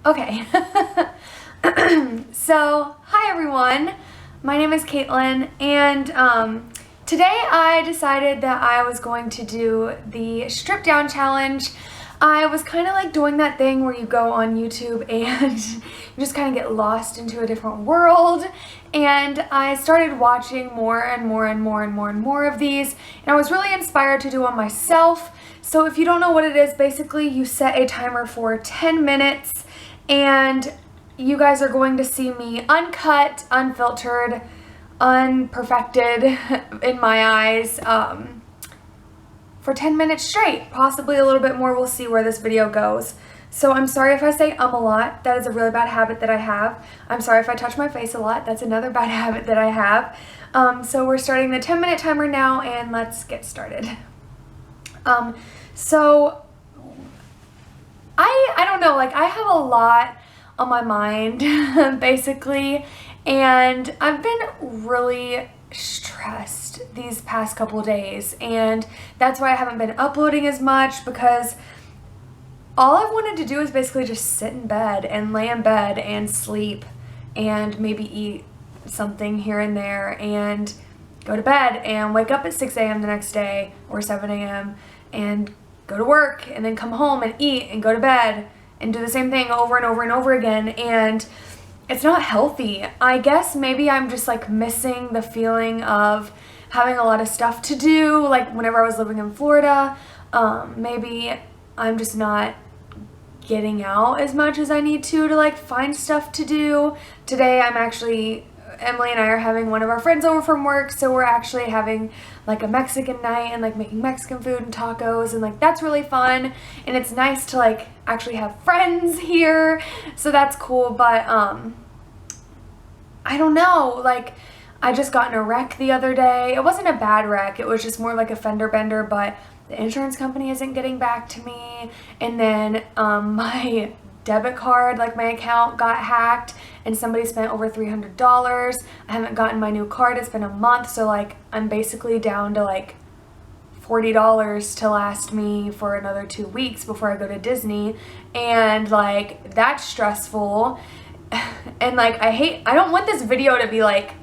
Okay. So, hi everyone. My name is Caitlin, and today I decided that I was going to do the strip down challenge. I was kind of like doing that thing where you go on YouTube and you just kind of get lost into a different world, and I started watching more and more of these, and I was really inspired to do one myself. So if you don't know what it is, basically you set a timer for 10 minutes and you guys are going to see me uncut, unfiltered, unperfected in my eyes for 10 minutes straight, possibly a little bit more. We'll see where this video goes. So I'm sorry if I say a lot. That is a really bad habit that I have. I'm sorry if I touch my face a lot. That's another bad habit that I have. So we're starting the 10-minute timer now, and let's get started. So I don't know, like I have a lot on my mind basically, and I've been really stressed these past couple days, and that's why I haven't been uploading as much, because all I've wanted to do is basically just sit in bed and lay in bed and sleep and maybe eat something here and there and go to bed and wake up at 6 a.m. the next day or 7 a.m. and go to work and then come home and eat and go to bed and do the same thing over and over again, and it's not healthy. I guess maybe I'm just like missing the feeling of having a lot of stuff to do, like whenever I was living in Florida. Maybe I'm just not getting out as much as I need to like find stuff to do. Today Emily and I are having one of our friends over from work, so we're actually having like a Mexican night and like making Mexican food and tacos, and like that's really fun, and it's nice to like actually have friends here, so that's cool. But I don't know, like I just got in a wreck the other day. It wasn't a bad wreck, it was just more like a fender bender, but the insurance company isn't getting back to me, and then my debit card, like my account got hacked and somebody spent over $300. I haven't gotten my new card. It's been a month, so like I'm basically down to like $40 to last me for another 2 weeks before I go to Disney, and like that's stressful. And like I don't want this video to be like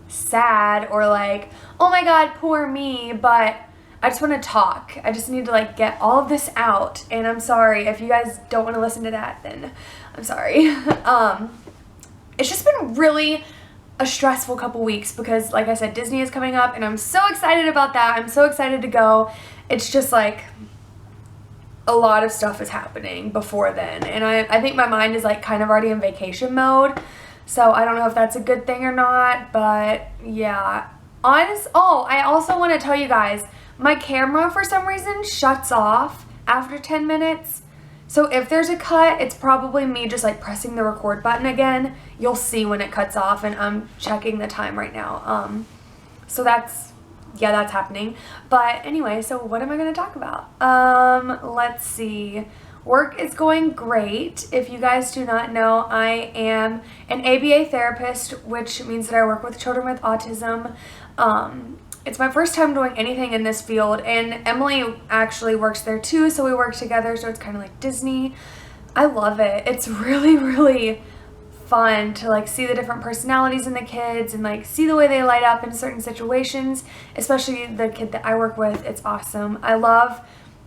sad or like, oh my god, poor me, but I just want to talk. I just need to like get all of this out, and I'm sorry if you guys don't want to listen to that, then I'm sorry. It's just been really a stressful couple weeks because, like I said, Disney is coming up and I'm so excited about that. I'm so excited to go. It's just like a lot of stuff is happening before then, and I think my mind is like kind of already in vacation mode, so I don't know if that's a good thing or not, but yeah. I also want to tell you guys, my camera for some reason shuts off after 10 minutes. So if there's a cut, it's probably me just like pressing the record button again. You'll see when it cuts off, and I'm checking the time right now. So that's happening. But anyway, so what am I going to talk about? Let's see. Work is going great. If you guys do not know, I am an ABA therapist, which means that I work with children with autism. It's my first time doing anything in this field, and Emily actually works there too, so we work together, so it's kind of like Disney. I love it. It's really fun to like see the different personalities in the kids and like see the way they light up in certain situations, especially the kid that I work with. It's awesome. I love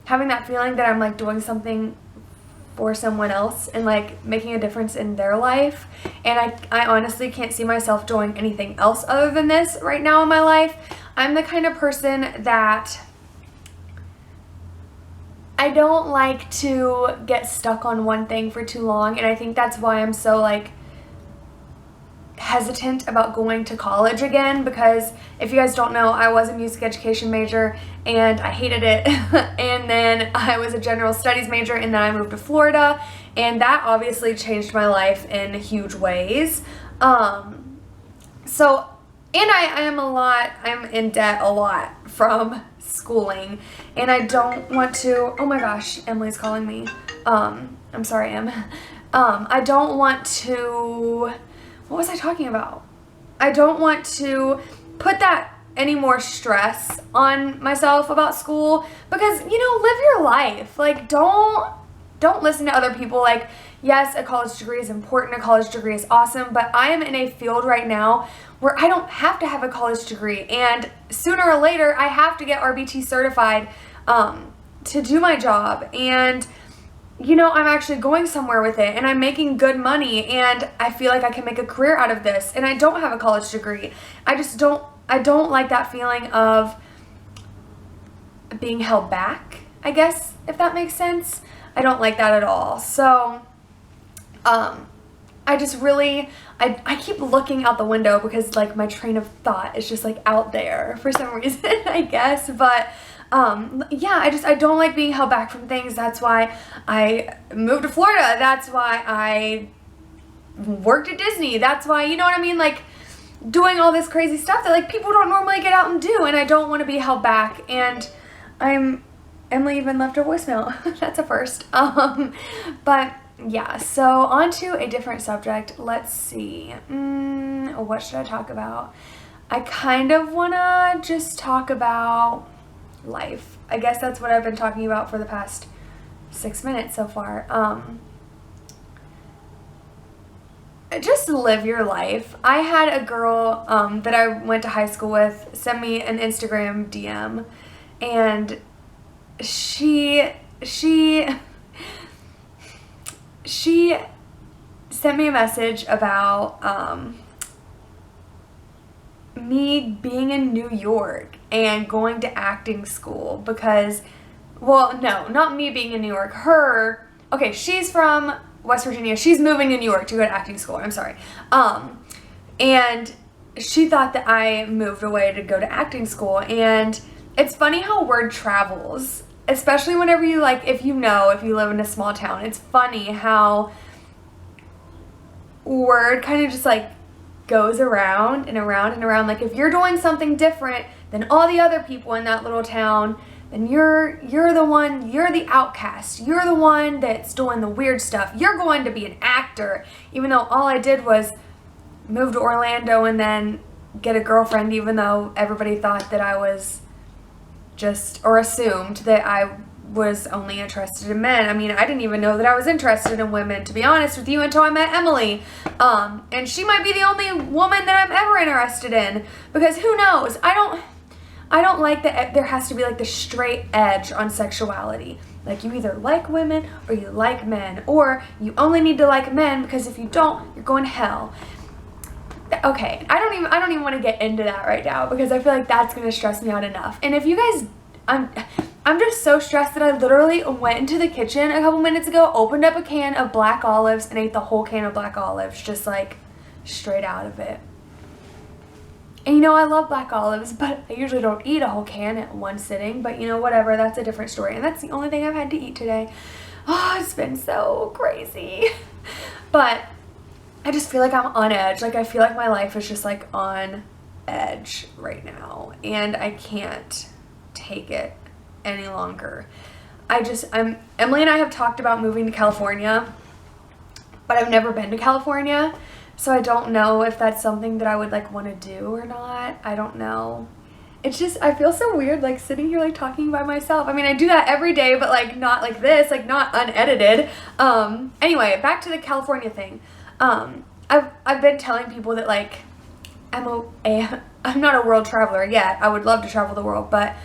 having that feeling that I'm like doing something for someone else and like making a difference in their life, and I honestly can't see myself doing anything else other than this right now in my life. I'm the kind of person that I don't like to get stuck on one thing for too long, and I think that's why I'm so like hesitant about going to college again, because if you guys don't know, I was a music education major and I hated it. And then I was a general studies major, and then I moved to Florida, and that obviously changed my life in huge ways. I'm in debt a lot from schooling, and I don't want to, oh my gosh, Emily's calling me. I'm sorry, Em. I don't want to, what was I talking about? I don't want to put that any more stress on myself about school, because, you know, live your life. Like, don't don't listen to other people. Like, yes, a college degree is important, a college degree is awesome, but I am in a field right now where I don't have to have a college degree, and sooner or later I have to get RBT certified to do my job. And you know, I'm actually going somewhere with it, and I'm making good money, and I feel like I can make a career out of this, and I don't have a college degree. I don't like that feeling of being held back, I guess, if that makes sense. I don't like that at all. So, I just really, I keep looking out the window because, like, my train of thought is just, like, out there for some reason, I guess. But yeah, I don't like being held back from things. That's why I moved to Florida. That's why I worked at Disney. That's why, you know what I mean? Like, doing all this crazy stuff that, like, people don't normally get out and do, and I don't want to be held back. And Emily even left her voicemail. That's a first. But yeah, so on to a different subject. Let's see. What should I talk about? I kind of want to just talk about life. I guess that's what I've been talking about for the past 6 minutes so far. Just live your life. I had a girl that I went to high school with send me an Instagram DM, and she sent me a message about me being in New York and going to acting school because, well, no, not me being in New York. Her, okay, she's from West Virginia. She's moving to New York to go to acting school. I'm sorry. And she thought that I moved away to go to acting school. And it's funny how word travels, especially whenever you, like, if you live in a small town, it's funny how word kind of just, like, goes around and around and around. Like, if you're doing something different than all the other people in that little town, then you're the outcast. You're the one that's doing the weird stuff. You're going to be an actor, even though all I did was move to Orlando and then get a girlfriend, even though everybody thought that I was just, or assumed that I was only interested in men. I mean, I didn't even know that I was interested in women, to be honest with you, until I met Emily. And she might be the only woman that I'm ever interested in, because who knows? I don't like that there has to be, like, the straight edge on sexuality. Like, you either like women or you like men, or you only need to like men because if you don't, you're going to hell. Okay, I don't even want to get into that right now because I feel like that's going to stress me out enough. And if you guys, I'm just so stressed that I literally went into the kitchen a couple minutes ago, opened up a can of black olives, and ate the whole can of black olives, just, like, straight out of it. And you know, I love black olives, but I usually don't eat a whole can at one sitting, but you know, whatever, that's a different story. And that's the only thing I've had to eat today. Oh, it's been so crazy. But I just feel like I'm on edge. Like, I feel like my life is just, like, on edge right now, and I can't take it any longer. Emily and I have talked about moving to California, but I've never been to California. So I don't know if that's something that I would, like, want to do or not. I don't know. It's just, I feel so weird, like, sitting here, like, talking by myself. I mean, I do that every day, but, like, not like this, like, not unedited. Anyway, back to the California thing. I've been telling people that, like, I'm not a world traveler yet. I would love to travel the world, but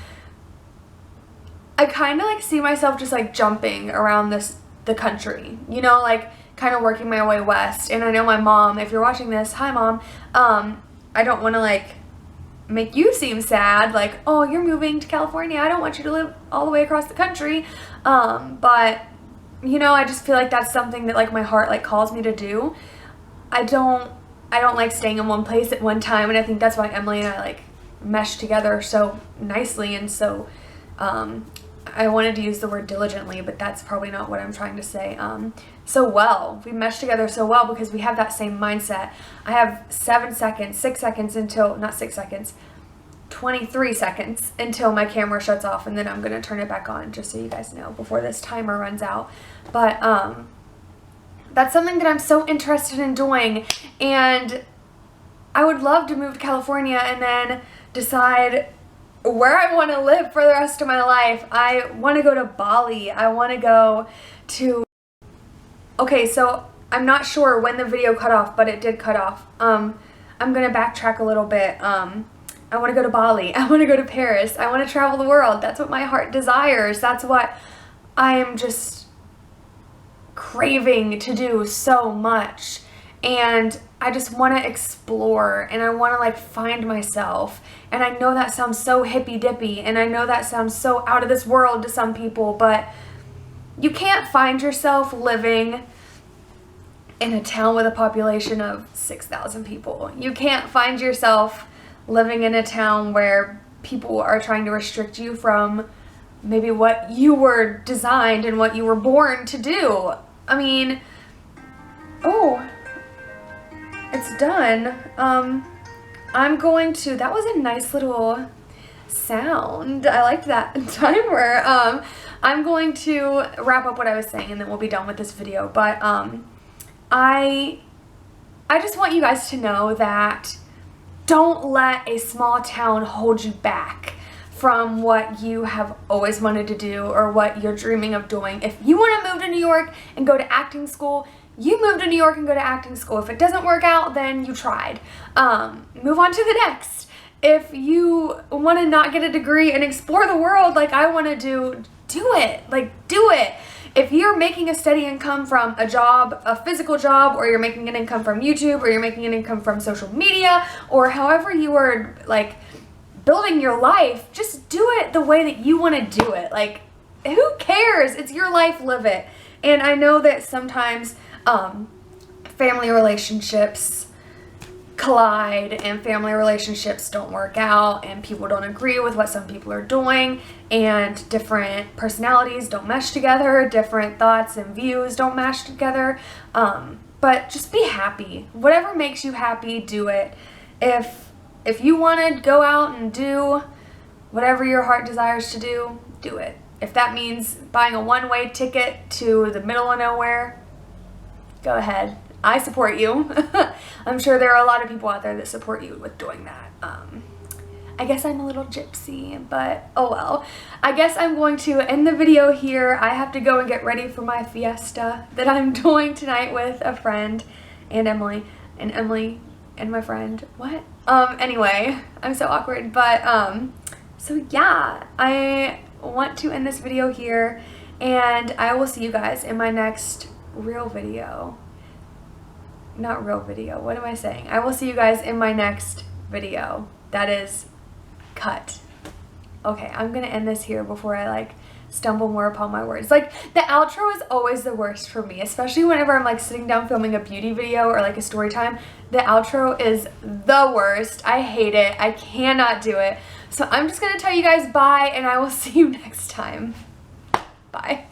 I kind of, like, see myself just, like, jumping around the country, you know, like, kind of working my way west. And I know my mom, if you're watching this, hi Mom, I don't want to, like, make you seem sad, like, oh, you're moving to California, I don't want you to live all the way across the country, but, you know, I just feel like that's something that, like, my heart, like, calls me to do. I don't like staying in one place at one time, and I think that's why Emily and I, like, mesh together so nicely, and so, I wanted to use the word diligently, but that's probably not what I'm trying to say. So well. We mesh together so well because we have that same mindset. I have 23 seconds until my camera shuts off, and then I'm going to turn it back on, just so you guys know, before this timer runs out. But that's something that I'm so interested in doing, and I would love to move to California and then decide where I want to live for the rest of my life. I want to go to Bali. I want to go to Okay, so I'm not sure when the video cut off, but it did cut off. I'm gonna backtrack a little bit. I want to go to Bali. I want to go to Paris. I want to travel the world. That's what my heart desires. That's what I am just craving to do so much. And I just want to explore, and I want to like find myself. And I know that sounds so hippy dippy, and I know that sounds so out of this world to some people, but you can't find yourself living in a town with a population of 6,000 people. You can't find yourself living in a town where people are trying to restrict you from maybe what you were designed and what you were born to do. I mean, oh, it's done. I'm going to, that was a nice little sound. I liked that timer. I'm going to wrap up what I was saying and then we'll be done with this video. But I just want you guys to know that don't let a small town hold you back from what you have always wanted to do or what you're dreaming of doing. If you want to move to New York and go to acting school, you move to New York and go to acting school. If it doesn't work out, then you tried. Move on to the next. If you want to not get a degree and explore the world like I want to do it. Like, do it. If you're making a steady income from a job, a physical job, or you're making an income from YouTube, or you're making an income from social media, or however you are like building your life, just do it the way that you want to do it. Like, who cares? It's your life, live it. And I know that sometimes family relationships collide and family relationships don't work out and people don't agree with what some people are doing and different personalities don't mesh together, different thoughts and views don't mesh together, but just be happy. Whatever makes you happy, do it. If you want to go out and do whatever your heart desires to do it. If that means buying a one-way ticket to the middle of nowhere, go ahead. I support you. I'm sure there are a lot of people out there that support you with doing that. I guess I'm a little gypsy, but oh well. I guess I'm going to end the video here. I have to go and get ready for my fiesta that I'm doing tonight with a friend and Emily and my friend. What? Anyway, I'm so awkward, but so yeah, I want to end this video here and I will see you guys in my next real video. Not real video, what am I saying? I will see you guys in my next video that is cut. Okay, I'm gonna end this here before I like stumble more upon my words. Like, the outro is always the worst for me, especially whenever I'm like sitting down filming a beauty video or like a story time. The outro is the worst. I hate it. I cannot do it. So I'm just gonna tell you guys bye and I will see you next time. Bye.